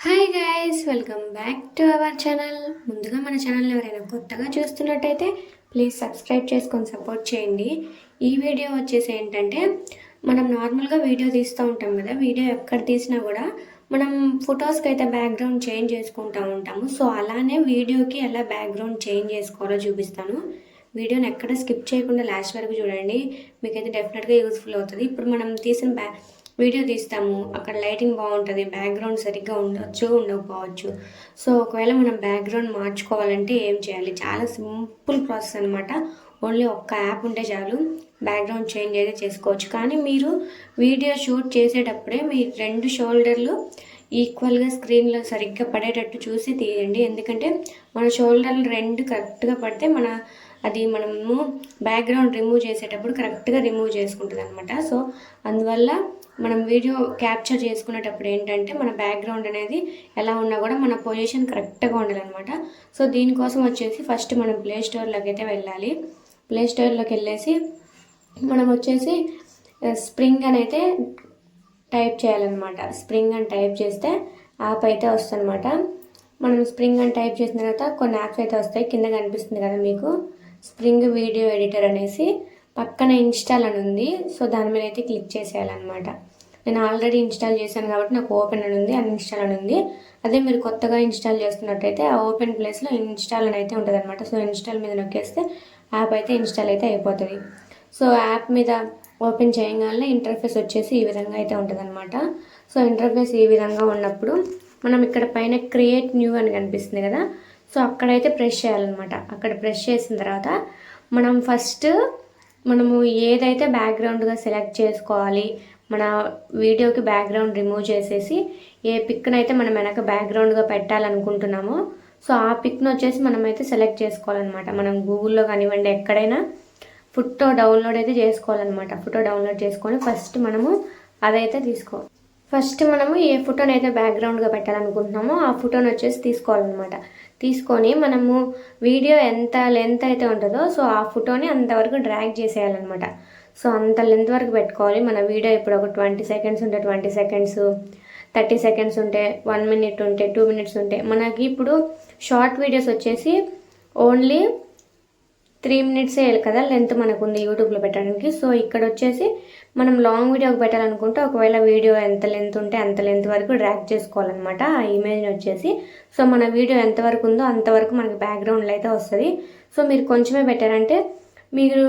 Hi guys, welcome back to our channel. ముందుగా మన ఛానల్ని ఎవరైనా కొత్తగా చూస్తున్నట్టయితే ప్లీజ్ సబ్స్క్రైబ్ చేసుకొని సపోర్ట్ చేయండి. ఈ వీడియో వచ్చేసి ఏంటంటే, మనం నార్మల్గా వీడియో తీస్తూ ఉంటాం కదా, వీడియో ఎక్కడ తీసినా కూడా మనం ఫొటోస్కి అయితే బ్యాక్గ్రౌండ్ చేంజ్ చేసుకుంటూ ఉంటాము. సో అలానే వీడియోకి ఎలా బ్యాక్గ్రౌండ్ చేంజ్ చేసుకోవాలో చూపిస్తాను. వీడియోని ఎక్కడ స్కిప్ చేయకుండా లాస్ట్ వరకు చూడండి, మీకైతే డెఫినెట్గా యూస్ఫుల్ అవుతుంది. ఇప్పుడు మనం తీసిన వీడియో తీస్తాము, అక్కడ లైటింగ్ బాగుంటుంది, బ్యాక్గ్రౌండ్ సరిగ్గా ఉండొచ్చు ఉండకపోవచ్చు. సో ఒకవేళ మనం బ్యాక్గ్రౌండ్ మార్చుకోవాలంటే ఏం చేయాలి? చాలా సింపుల్ ప్రాసెస్ అనమాట. ఓన్లీ ఒక్క యాప్ ఉంటే చాలు బ్యాక్గ్రౌండ్ చేంజ్ అయితే చేసుకోవచ్చు. కానీ మీరు వీడియో షూట్ చేసేటప్పుడే మీ రెండు షోల్డర్లు ఈక్వల్గా స్క్రీన్లో సరిగ్గా పడేటట్టు చూసి తీయండి. ఎందుకంటే మన షోల్డర్లు రెండు కరెక్ట్గా పడితే మనము బ్యాక్గ్రౌండ్ రిమూవ్ చేసేటప్పుడు కరెక్ట్గా రిమూవ్ చేసుకుంటుంది అనమాట. సో అందువల్ల మనం వీడియో క్యాప్చర్ చేసుకునేటప్పుడు ఏంటంటే మన బ్యాక్గ్రౌండ్ అనేది ఎలా ఉన్నా కూడా మన పొజిషన్ కరెక్ట్గా ఉండాలన్నమాట. సో దీనికోసం వచ్చేసి ఫస్ట్ మనం ప్లే స్టోర్లోకి అయితే వెళ్ళాలి. ప్లే స్టోర్లోకి వెళ్ళేసి మనం వచ్చేసి స్ప్రింగ్ అని అయితే టైప్ చేయాలన్నమాట. స్ప్రింగ్ అని టైప్ చేస్తే యాప్ అయితే వస్తుందన్నమాట. మనం స్ప్రింగ్ అని టైప్ చేసిన తర్వాత కొన్ని యాప్స్ అయితే వస్తాయి. కింద కనిపిస్తుంది కదా మీకు స్ప్రింగ్ వీడియో ఎడిటర్ అనేసి, పక్కన ఇన్స్టాల్ అని ఉంది. సో దాని మీద అయితే క్లిక్ చేసేయాలన్నమాట. నేను ఆల్రెడీ ఇన్స్టాల్ చేశాను కాబట్టి నాకు ఓపెన్ అని ఉంది, అన్ఇన్స్టాల్ అని ఉంది. అదే మీరు కొత్తగా ఇన్స్టాల్ చేస్తున్నట్టయితే ఆ ఓపెన్ ప్లేస్లో ఇన్స్టాల్ అని అయితే ఉంటుంది అనమాట. సో ఇన్స్టాల్ మీద నొక్కేస్తే యాప్ అయితే ఇన్స్టాల్ అయితే అయిపోతుంది. సో యాప్ మీద ఓపెన్ చేయగానే ఇంటర్ఫేస్ వచ్చేసి ఈ విధంగా అయితే ఉంటుంది అనమాట. సో ఇంటర్ఫేస్ ఈ విధంగా ఉన్నప్పుడు మనం ఇక్కడ పైన క్రియేట్ న్యూ అని కనిపిస్తుంది కదా, సో అక్కడైతే ప్రెస్ చేయాలన్నమాట. అక్కడ ప్రెస్ చేసిన తర్వాత మనము ఏదైతే బ్యాక్గ్రౌండ్గా సెలెక్ట్ చేసుకోవాలి, మన వీడియోకి బ్యాక్గ్రౌండ్ రిమూవ్ చేసేసి ఏ పిక్ను అయితే మనం వెనక బ్యాక్గ్రౌండ్గా పెట్టాలనుకుంటున్నామో సో ఆ పిక్ను వచ్చేసి మనమైతే సెలెక్ట్ చేసుకోవాలన్నమాట. మనం గూగుల్లో కానివ్వండి ఎక్కడైనా ఫోటో డౌన్లోడ్ అయితే చేసుకోవాలన్నమాట. ఫోటో డౌన్లోడ్ చేసుకొని ఫస్ట్ మనము ఏ ఫోటోని అయితే బ్యాక్గ్రౌండ్గా పెట్టాలనుకుంటున్నామో ఆ ఫోటోని వచ్చేసి తీసుకోవాలన్నమాట. తీసుకొని మనము వీడియో ఎంత లెంత్ అయితే ఉంటుందో సో ఆ ఫోటోని అంతవరకు డ్రాగ్ చేసేయాలన్నమాట. సో అంత లెంత్ వరకు పెట్టుకోవాలి. మన వీడియో ఇప్పుడు ఒక 20 సెకండ్స్ ఉంటే 20 సెకండ్స్, 30 సెకండ్స్ ఉంటే 1 మినిట్ ఉంటే 2 మినిట్స్ ఉంటే, మనకి ఇప్పుడు షార్ట్ వీడియోస్ వచ్చేసి ఓన్లీ 3 మినిట్సే కదా లెంత్ మనకు ఉంది యూట్యూబ్లో పెట్టడానికి. సో ఇక్కడ వచ్చేసి మనం లాంగ్ వీడియోకి పెట్టాలనుకుంటే ఒకవేళ వీడియో ఎంత లెంత్ ఉంటే అంత లెంత్ వరకు డ్రాగ్ చేసుకోవాలన్నమాట ఆ ఇమేజ్ని వచ్చేసి. సో మన వీడియో ఎంతవరకు ఉందో అంతవరకు మనకి బ్యాక్గ్రౌండ్లో అయితే వస్తుంది. సో మీరు కొంచెమే పెట్టారంటే మీరు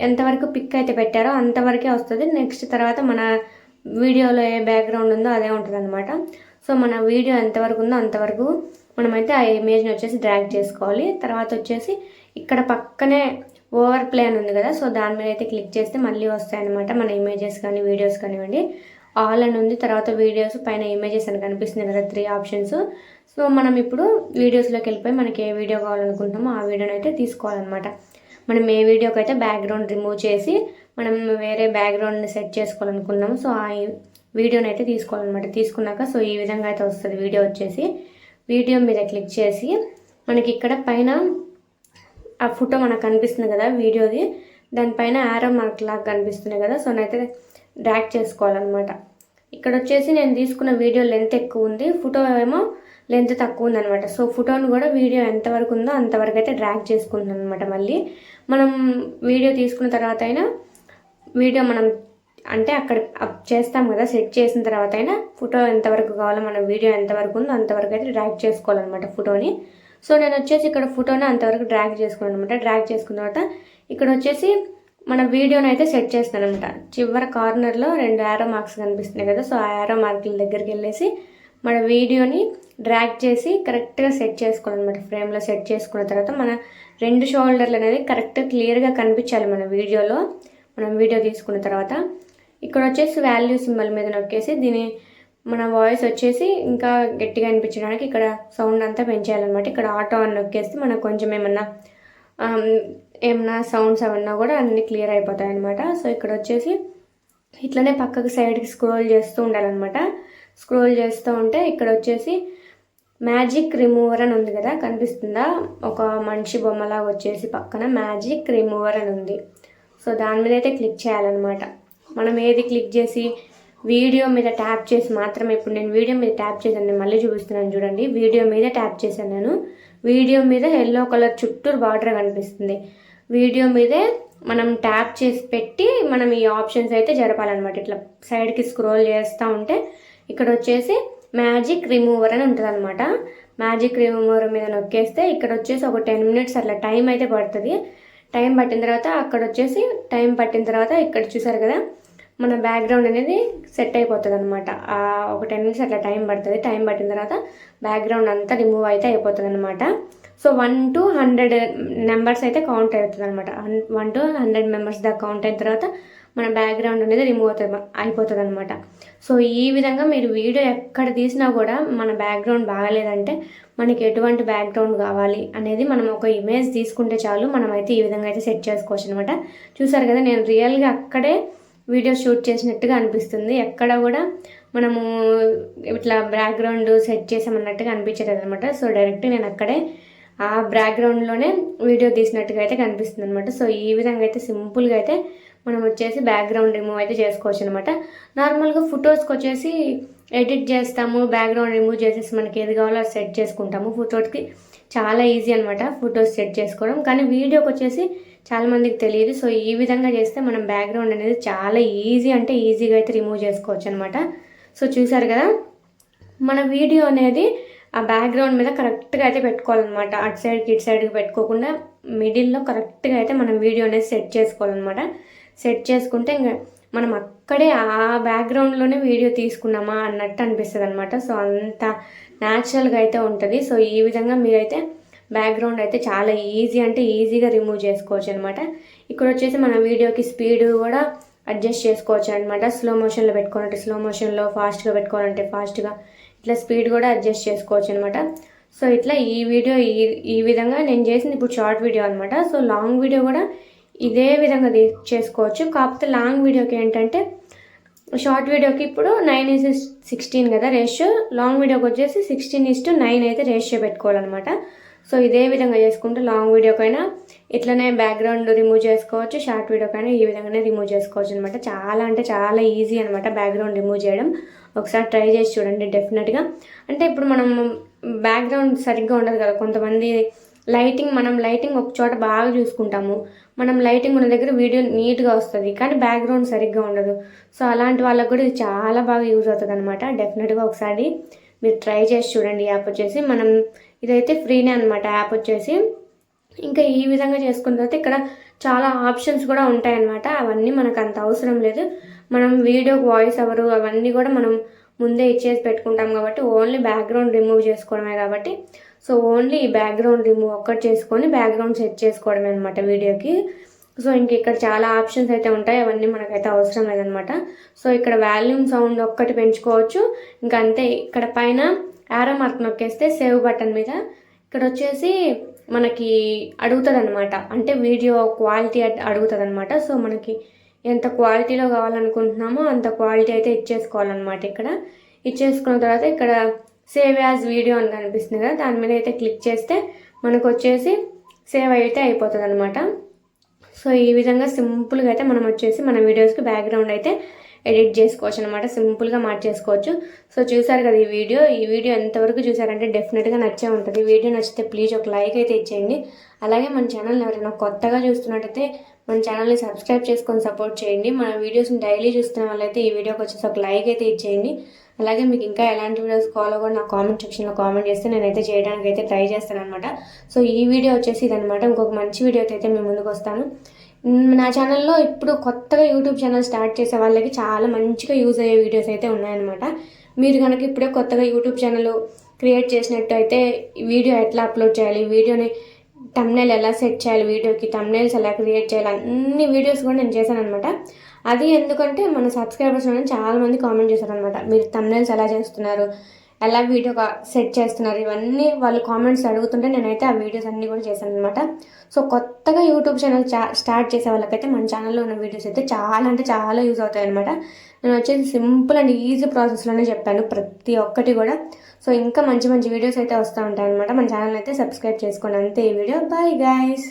ఎంతవరకు పిక్ అయితే పెట్టారో అంతవరకే వస్తుంది. నెక్స్ట్ తర్వాత మన వీడియోలో ఏ బ్యాక్గ్రౌండ్ ఉందో అదే ఉంటుంది అనమాట. సో మన వీడియో ఎంతవరకు ఉందో అంతవరకు మనమైతే ఆ ఇమేజ్ని వచ్చేసి డ్రాగ్ చేసుకోవాలి. తర్వాత వచ్చేసి ఇక్కడ పక్కనే ఓవర్ ప్లే అని ఉంది కదా, సో దాని మీద అయితే క్లిక్ చేస్తే మళ్ళీ వస్తాయన్నమాట మన ఇమేజెస్ కానీ వీడియోస్ కానివ్వండి. ఆల్ అని ఉంది, తర్వాత వీడియోస్, పైన ఇమేజెస్ అని కనిపిస్తుంది కదా 3 ఆప్షన్స్. సో మనం ఇప్పుడు వీడియోస్లోకి వెళ్ళిపోయి మనకి ఏ వీడియో కావాలనుకుంటామో ఆ వీడియోని అయితే తీసుకోవాలన్నమాట. మనం ఏ వీడియోకి అయితే బ్యాక్గ్రౌండ్ రిమూవ్ చేసి మనం వేరే బ్యాక్గ్రౌండ్ని సెట్ చేసుకోవాలనుకున్నాము సో ఆ వీడియోని అయితే తీసుకోవాలన్నమాట. తీసుకున్నాక సో ఈ విధంగా అయితే వస్తుంది వీడియో వచ్చేసి. వీడియో మీద క్లిక్ చేసి మనకి ఇక్కడ పైన ఆ ఫోటో మనకు కనిపిస్తుంది కదా వీడియోది, దానిపైన యారో మార్క్ లాగా కనిపిస్తుంది కదా, సో నేనైతే డ్రాగ్ చేసుకోవాలన్నమాట. ఇక్కడ వచ్చేసి నేను తీసుకున్న వీడియో లెంత్ ఎక్కువ ఉంది, ఫోటో ఏమో లెంత్ తక్కువ ఉందన్నమాట. సో ఫోటోను కూడా వీడియో ఎంతవరకు ఉందో అంతవరకు అయితే డ్రాగ్ చేసుకుంటున్నాను అనమాట. మళ్ళీ మనం వీడియో తీసుకున్న తర్వాత అయినా వీడియో మనం అంటే అక్కడ చేస్తాం కదా, సెట్ చేసిన తర్వాత అయినా ఫోటో ఎంతవరకు కావాలో మన వీడియో ఎంతవరకు ఉందో అంతవరకు అయితే డ్రాగ్ చేసుకోవాలన్నమాట ఫోటోని. సో నేను వచ్చేసి ఇక్కడ ఫోటోని అంతవరకు డ్రాగ్ చేసుకున్నాను అనమాట. డ్రాగ్ చేసుకున్న తర్వాత ఇక్కడ వచ్చేసి మన వీడియోని అయితే సెట్ చేస్తాను అనమాట. చివరి కార్నర్లో 2 యారో మార్క్స్ కనిపిస్తున్నాయి కదా, సో ఆ యారో మార్కుల దగ్గరికి వెళ్ళేసి మన వీడియోని డ్రాగ్ చేసి కరెక్ట్గా సెట్ చేసుకోవాలన్నమాట. ఫ్రేమ్లో సెట్ చేసుకున్న తర్వాత మన 2 షోల్డర్లు అనేది కరెక్ట్గా క్లియర్గా కనిపించాలి మన వీడియోలో. మనం వీడియో తీసుకున్న తర్వాత ఇక్కడ వచ్చేసి వాల్యూ సింబల్ మీద నొక్కేసి మన వాయిస్ వచ్చేసి ఇంకా గట్టిగా అనిపించడానికి ఇక్కడ సౌండ్ అంతా పెంచేయాలన్నమాట. ఇక్కడ ఆటో అని నొక్కేస్తే మనకు కొంచెం ఏమన్నా సౌండ్స్ అవన్నా కూడా అన్నీ క్లియర్ అయిపోతాయి అనమాట. సో ఇక్కడ వచ్చేసి ఇట్లనే పక్కకు సైడ్కి స్క్రోల్ చేస్తూ ఉండాలన్నమాట. స్క్రోల్ చేస్తూ ఉంటే ఇక్కడ వచ్చేసి మ్యాజిక్ రిమూవర్ అని ఉంది కదా, కనిపిస్తుందా? ఒక మనిషి బొమ్మలాగా వచ్చేసి పక్కన మ్యాజిక్ రిమూవర్ అని ఉంది. సో దాని మీద అయితే క్లిక్ చేయాలన్నమాట. మనం ఏది క్లిక్ చేసి వీడియో మీద ట్యాప్ చేసి మాత్రమే, ఇప్పుడు నేను వీడియో మీద ట్యాప్ చేశాను, నేను మళ్ళీ చూపిస్తున్నాను చూడండి. వీడియో మీద ట్యాప్ చేశాను నేను. వీడియో మీద ఎల్లో కలర్ చుట్టూరు బార్డర్ కనిపిస్తుంది. వీడియో మీదే మనం ట్యాప్ చేసి పెట్టి మనం ఈ ఆప్షన్స్ అయితే జరపాలన్నమాట. ఇట్లా సైడ్కి స్క్రోల్ చేస్తూ ఉంటే ఇక్కడ వచ్చేసి మ్యాజిక్ రిమూవర్ అని ఉంటుంది అనమాట. మ్యాజిక్ రిమూవర్ మీద నొక్కేస్తే ఇక్కడ వచ్చేసి ఒక 10 minutes అట్లా టైం అయితే పడుతుంది. టైం పట్టిన తర్వాత అక్కడ వచ్చేసి ఇక్కడ చూసారు కదా మన బ్యాక్గ్రౌండ్ అనేది సెట్ అయిపోతుంది అనమాట. ఒక 10 minutes అట్లా టైం పడుతుంది. టైం పట్టిన తర్వాత బ్యాక్గ్రౌండ్ అంతా రిమూవ్ అయితే అయిపోతుంది అనమాట. సో 1 to 100 నెంబర్స్ అయితే కౌంట్ అవుతుంది అనమాట. 1 to 100 మెంబర్స్ దాకా కౌంట్ అయిన తర్వాత మన బ్యాక్గ్రౌండ్ అనేది రిమూవ్ అయిపోతుంది అనమాట. సో ఈ విధంగా మీరు వీడియో ఎక్కడ తీసినా కూడా మన బ్యాక్గ్రౌండ్ బాగాలేదంటే మనకి ఎటువంటి బ్యాక్గ్రౌండ్ కావాలి అనేది మనం ఒక ఇమేజ్ తీసుకుంటే చాలు, మనం అయితే ఈ విధంగా అయితే సెట్ చేసుకోవచ్చు అనమాట. చూసారు కదా నేను రియల్గా అక్కడే వీడియో షూట్ చేసినట్టుగా అనిపిస్తుంది. ఎక్కడ కూడా మనము ఇట్లా బ్యాక్గ్రౌండ్ సెట్ చేసామన్నట్టుగా అనిపించలేదు అనమాట. సో డైరెక్ట్ నేను అక్కడే ఆ బ్యాక్గ్రౌండ్లోనే వీడియో తీసినట్టుగా అయితే కనిపిస్తుంది అనమాట. సో ఈ విధంగా అయితే సింపుల్గా అయితే మనం వచ్చేసి బ్యాక్గ్రౌండ్ రిమూవ్ అయితే చేసుకోవచ్చు అనమాట. నార్మల్గా ఫొటోస్కి వచ్చేసి ఎడిట్ చేస్తాము, బ్యాక్గ్రౌండ్ రిమూవ్ చేసేసి మనకి ఏది కావాలో అది సెట్ చేసుకుంటాము. ఫోటోకి చాలా ఈజీ అనమాట ఫొటోస్ సెట్ చేసుకోవడం. కానీ వీడియోకి వచ్చేసి చాలామందికి తెలియదు. సో ఈ విధంగా చేస్తే మనం బ్యాక్గ్రౌండ్ అనేది చాలా ఈజీ అంటే ఈజీగా అయితే రిమూవ్ చేసుకోవచ్చు అనమాట. సో చూసారు కదా మన వీడియో అనేది ఆ బ్యాక్గ్రౌండ్ మీద కరెక్ట్గా అయితే పెట్టుకోవాలన్నమాట. అటు సైడ్కి ఇటు సైడ్కి పెట్టుకోకుండా మిడిల్లో కరెక్ట్గా అయితే మనం వీడియో అనేది సెట్ చేసుకోవాలన్నమాట. సెట్ చేసుకుంటే ఇంకా మనం అక్కడే ఆ బ్యాక్గ్రౌండ్లోనే వీడియో తీసుకున్నామా అన్నట్టు అనిపిస్తుంది అనమాట. సో అంత న్యాచురల్గా అయితే ఉంటుంది. సో ఈ విధంగా మీరైతే బ్యాక్గ్రౌండ్ అయితే చాలా ఈజీ అంటే ఈజీగా రిమూవ్ చేసుకోవచ్చు అనమాట. ఇక్కడ వచ్చేసి మన వీడియోకి స్పీడ్ కూడా అడ్జస్ట్ చేసుకోవచ్చు అనమాట. స్లో మోషన్లో పెట్టుకోవాలంటే స్లో మోషన్లో, ఫాస్ట్గా పెట్టుకోవాలంటే ఫాస్ట్గా, ఇట్లా స్పీడ్ కూడా అడ్జస్ట్ చేసుకోవచ్చు అనమాట. సో ఇట్లా ఈ వీడియో ఈ విధంగా నేను చేసింది ఇప్పుడు షార్ట్ వీడియో అనమాట. సో లాంగ్ వీడియో కూడా ఇదే విధంగా చేసుకోవచ్చు. కాకపోతే లాంగ్ వీడియోకి ఏంటంటే షార్ట్ వీడియోకి ఇప్పుడు 9:16 కదా రేషియో, లాంగ్ వీడియోకి వచ్చేసి 16:9 అయితే రేషియో పెట్టుకోవాలన్నమాట. సో ఇదే విధంగా చేసుకుంటే లాంగ్ వీడియోకైనా ఇట్లనే బ్యాక్గ్రౌండ్ రిమూవ్ చేసుకోవచ్చు, షార్ట్ వీడియోకైనా ఈ విధంగానే రిమూవ్ చేసుకోవచ్చు అనమాట. చాలా అంటే చాలా ఈజీ అనమాట బ్యాక్గ్రౌండ్ రిమూవ్ చేయడం. ఒకసారి ట్రై చేసి చూడండి డెఫినెట్గా. అంటే ఇప్పుడు మనం బ్యాక్గ్రౌండ్ సరిగ్గా ఉండదు కదా, కొంతమంది మనం లైటింగ్ ఒక చోట బాగా చూసుకుంటాము, మనం లైటింగ్ ఉన్న దగ్గర వీడియో నీట్గా వస్తుంది కానీ బ్యాక్గ్రౌండ్ సరిగ్గా ఉండదు. సో అలాంటి వాళ్ళకు కూడా ఇది చాలా బాగా యూజ్ అవుతుంది అనమాట. డెఫినెట్గా ఒకసారి మీరు ట్రై చేసి చూడండి. యాప్ వచ్చేసి ఇదైతే ఫ్రీనే అనమాట యాప్ వచ్చేసి. ఇంకా ఈ విధంగా చేసుకున్న తర్వాత ఇక్కడ చాలా ఆప్షన్స్ కూడా ఉంటాయన్నమాట. అవన్నీ మనకు అంత అవసరం లేదు. మనం వీడియోకి వాయిస్ ఓవర్ అవన్నీ కూడా మనం ముందే ఇచ్చేసి పెట్టుకుంటాం కాబట్టి ఓన్లీ బ్యాక్గ్రౌండ్ రిమూవ్ చేసుకోవడమే కాబట్టి సో ఓన్లీ ఈ బ్యాక్గ్రౌండ్ రిమూవ్ ఒక్కటి చేసుకొని బ్యాక్గ్రౌండ్ సెట్ చేసుకోవడమే అనమాట వీడియోకి. సో ఇంక ఇక్కడ చాలా ఆప్షన్స్ అయితే ఉంటాయి, అవన్నీ మనకైతే అవసరం లేదనమాట. సో ఇక్కడ వాల్యూమ్ సౌండ్ ఒక్కటి పెంచుకోవచ్చు. ఇంకా అంతే. ఇక్కడ పైన యారో మార్క్ నొక్కేస్తే సేవ్ బటన్ మీద ఇక్కడ వచ్చేసి మనకి అడుగుతుంది అనమాట, అంటే వీడియో క్వాలిటీ అడుగుతుంది అనమాట. సో మనకి ఎంత క్వాలిటీలో కావాలనుకుంటున్నామో అంత క్వాలిటీ అయితే ఇచ్చేసుకోవాలన్నమాట. ఇక్కడ ఇచ్చేసుకున్న తర్వాత ఇక్కడ సేవ్ యాజ్ వీడియో అని కనిపిస్తుంది కదా, దాని మీద అయితే క్లిక్ చేస్తే మనకు వచ్చేసి సేవ్ అయితే అయిపోతుంది అనమాట. సో ఈ విధంగా సింపుల్గా అయితే మనం వచ్చేసి మన వీడియోస్కి బ్యాక్గ్రౌండ్ అయితే ఎడిట్ చేసుకోవచ్చు అనమాట, సింపుల్గా మార్చేసుకోవచ్చు. సో చూసారు కదా ఈ వీడియో ఎంతవరకు చూసారంటే డెఫినెట్గా నచ్చే ఉంటుంది. వీడియో నచ్చితే ప్లీజ్ ఒక లైక్ అయితే ఇచ్చేయండి. అలాగే మన ఛానల్ని ఎవరైనా కొత్తగా చూస్తున్నట్టయితే మన ఛానల్ని సబ్స్క్రైబ్ చేసుకొని సపోర్ట్ చేయండి. మన వీడియోస్ని డైలీ చూస్తున్న వాళ్ళైతే ఈ వీడియోకి వచ్చేసి ఒక లైక్ అయితే ఇచ్చేయండి. అలాగే మీకు ఇంకా ఎలాంటి వీడియోస్ కావాలో కూడా నా కామెంట్ సెక్షన్లో కామెంట్ చేస్తే నేనైతే చేయడానికి అయితే ట్రై చేస్తాను అనమాట. సో ఈ వీడియో వచ్చేసి ఇదనమాట. ఇంకొక మంచి వీడియోతో అయితే మేము ముందుకు వస్తాను. నా ఛానల్లో ఇప్పుడు కొత్తగా యూట్యూబ్ ఛానల్ స్టార్ట్ చేసే వాళ్ళకి చాలా మంచిగా యూజ్ అయ్యే వీడియోస్ అయితే ఉన్నాయన్నమాట. మీరు కనుక ఇప్పుడే కొత్తగా యూట్యూబ్ ఛానల్ క్రియేట్ చేసినట్టు అయితే వీడియో ఎట్లా అప్లోడ్ చేయాలి, వీడియోని థంబ్నెయిల్ ఎలా సెట్ చేయాలి, వీడియోకి థంబ్నెయిల్స్ ఎలా క్రియేట్ చేయాలి, అన్ని వీడియోస్ కూడా నేను చేశాను అనమాట. అది ఎందుకంటే మన సబ్స్క్రైబర్స్ చాలామంది కామెంట్ చేశారు అనమాట, మీరు థంబ్నెయిల్స్ ఎలా చేస్తున్నారు, ఎలా వీడియో సెట్ చేస్తున్నారు, ఇవన్నీ వాళ్ళు కామెంట్స్ అడుగుతుంటే నేనైతే ఆ వీడియోస్ అన్నీ కూడా చేశాను అనమాట. సో కొత్తగా యూట్యూబ్ ఛానల్ స్టార్ట్ చేసే వాళ్ళకైతే మన ఛానల్లో ఉన్న వీడియోస్ అయితే చాలా అంటే చాలా యూజ్ అవుతాయి అనమాట. నేను వచ్చేసి సింపుల్ అండ్ ఈజీ ప్రాసెస్లోనే చెప్పాను ప్రతి ఒక్కటి కూడా. సో ఇంకా మంచి మంచి వీడియోస్ అయితే వస్తూ ఉంటాయి అనమాట. మన ఛానల్ అయితే సబ్స్క్రైబ్ చేసుకోండి. అంతే ఈ వీడియో. Bye guys.